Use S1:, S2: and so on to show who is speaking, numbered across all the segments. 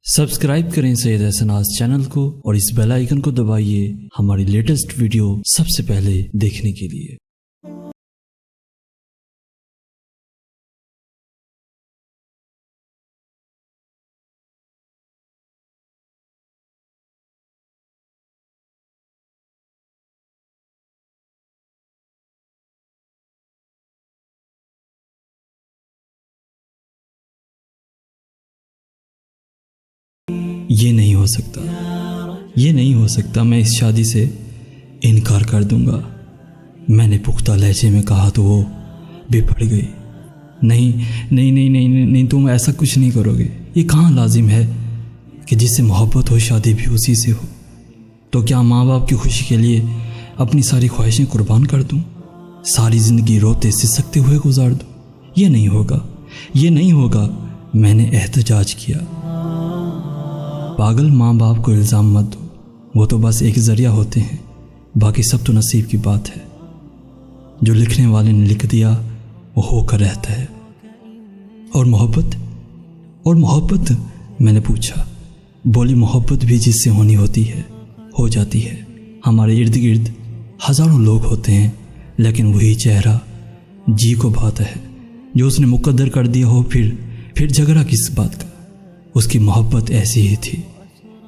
S1: Subscribe کریں سید احسناز channel کو اور اس بیل آئیکن کو دبائیے ہماری لیٹسٹ ویڈیو سب سے پہلے دیکھنے کے لیے۔ یہ نہیں ہو سکتا، یہ نہیں ہو سکتا، میں اس شادی سے انکار کر دوں گا۔ میں نے پختہ لہجے میں کہا تو وہ بھی پڑ گئی۔ نہیں نہیں نہیں نہیں نہیں، تم ایسا کچھ نہیں کرو گے۔ یہ کہاں لازم ہے کہ جس سے محبت ہو شادی بھی اسی سے ہو؟ تو کیا ماں باپ کی خوشی کے لیے اپنی ساری خواہشیں قربان کر دوں؟ ساری زندگی روتے سسکتے ہوئے گزار دوں؟ یہ نہیں ہوگا، یہ نہیں ہوگا۔ میں نے احتجاج کیا۔ پاگل ماں باپ کو الزام مت دو، وہ تو بس ایک ذریعہ ہوتے ہیں، باقی سب تو نصیب کی بات ہے۔ جو لکھنے والے نے لکھ دیا وہ ہو کر رہتا ہے۔ اور محبت میں نے پوچھا۔ بولی محبت بھی جس سے ہونی ہوتی ہے ہو جاتی ہے۔ ہمارے ارد گرد ہزاروں لوگ ہوتے ہیں، لیکن وہی چہرہ جی کو بھاتا ہے جو اس نے مقدر کر دیا ہو۔ پھر جھگڑا کس بات کا؟ اس کی محبت ایسی ہی تھی،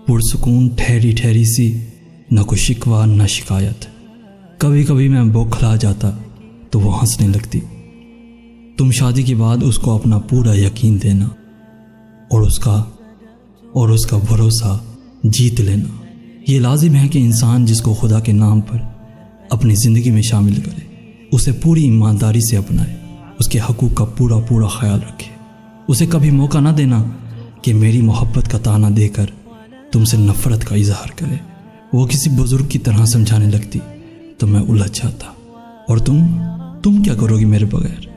S1: پرسکون ٹھہری ٹھہری سی، نہ کوئی شکوہ نہ شکایت۔ کبھی کبھی میں بوکھلا جاتا تو وہ ہنسنے لگتی۔ تم شادی کے بعد اس کو اپنا پورا یقین دینا اور اس کا بھروسہ جیت لینا۔ یہ لازم ہے کہ انسان جس کو خدا کے نام پر اپنی زندگی میں شامل کرے اسے پوری ایمانداری سے اپنائے، اس کے حقوق کا پورا خیال رکھے۔ اسے کبھی موقع نہ دینا کہ میری محبت کا تانا دے کر تم سے نفرت کا اظہار کرے۔ وہ کسی بزرگ کی طرح سمجھانے لگتی تو میں الجھ جاتا۔ اور تم کیا کرو گی میرے بغیر؟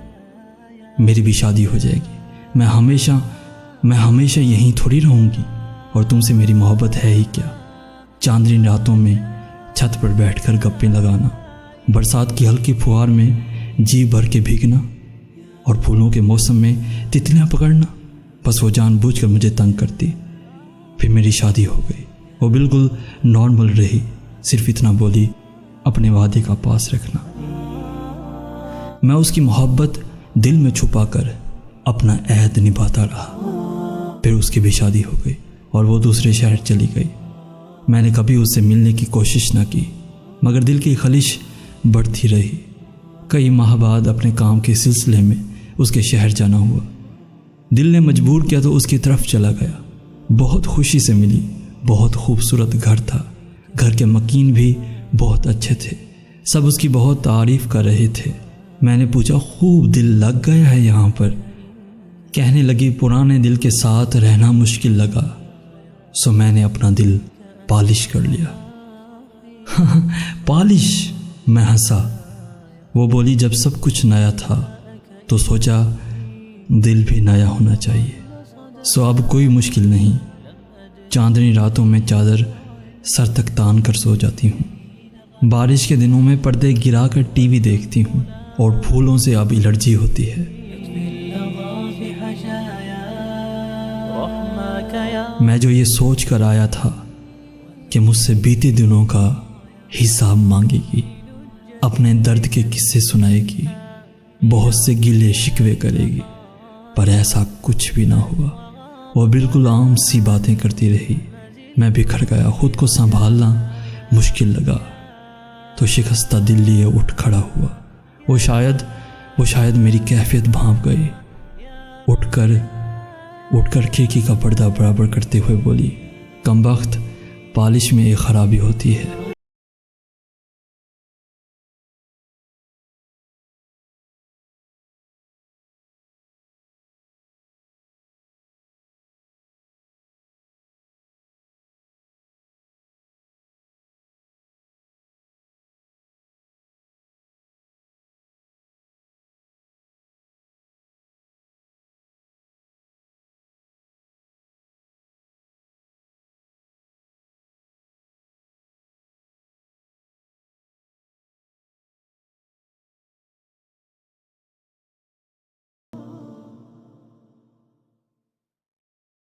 S1: میری بھی شادی ہو جائے گی، میں ہمیشہ یہیں تھوڑی رہوں گی۔ اور تم سے میری محبت ہے ہی کیا؟ چاندنی راتوں میں چھت پر بیٹھ کر گپیں لگانا، برسات کی ہلکی پھوار میں جی بھر کے بھیگنا، اور پھولوں کے موسم میں تتلیاں پکڑنا۔ بس وہ جان بوجھ کر مجھے تنگ کرتی۔ پھر میری شادی ہو گئی۔ وہ بالکل نارمل رہی، صرف اتنا بولی، اپنے وعدے کا پاس رکھنا۔ میں اس کی محبت دل میں چھپا کر اپنا عہد نبھاتا رہا۔ پھر اس کی بھی شادی ہو گئی اور وہ دوسرے شہر چلی گئی۔ میں نے کبھی اس سے ملنے کی کوشش نہ کی، مگر دل کی خلش بڑھتی رہی۔ کئی ماہ بعد اپنے کام کے سلسلے میں اس کے شہر جانا ہوا۔ دل نے مجبور کیا تو اس کی طرف چلا گیا۔ بہت خوشی سے ملی، بہت خوبصورت گھر تھا، گھر کے مکین بھی بہت اچھے تھے، سب اس کی بہت تعریف کر رہے تھے۔ میں نے پوچھا خوب دل لگ گیا ہے یہاں پر؟ کہنے لگی پرانے دل کے ساتھ رہنا مشکل لگا، سو میں نے اپنا دل پالش کر لیا۔ پالش؟ میں ہنسا۔ وہ بولی جب سب کچھ نیا تھا تو سوچا دل بھی نیا ہونا چاہیے، سو اب کوئی مشکل نہیں۔ چاندنی راتوں میں چادر سر تک تان کر سو جاتی ہوں، بارش کے دنوں میں پردے گرا کر ٹی وی دیکھتی ہوں، اور پھولوں سے اب الرجی ہوتی ہے۔ میں جو یہ سوچ کر آیا تھا کہ مجھ سے بیتے دنوں کا حساب مانگے گی، اپنے درد کے قصے سنائے گی، بہت سے گلے شکوے کرے گی، پر ایسا کچھ بھی نہ ہوا۔ وہ بالکل عام سی باتیں کرتی رہی۔ میں بکھر گیا، خود کو سنبھالنا مشکل لگا، تو شکستہ دل لیے اٹھ کھڑا ہوا۔ وہ شاید میری کیفیت بھانپ گئی۔ اٹھ کر کھڑکی کا پردہ برابر کرتے ہوئے بولی، کمبخت، پالش میں ایک خرابی ہوتی ہے،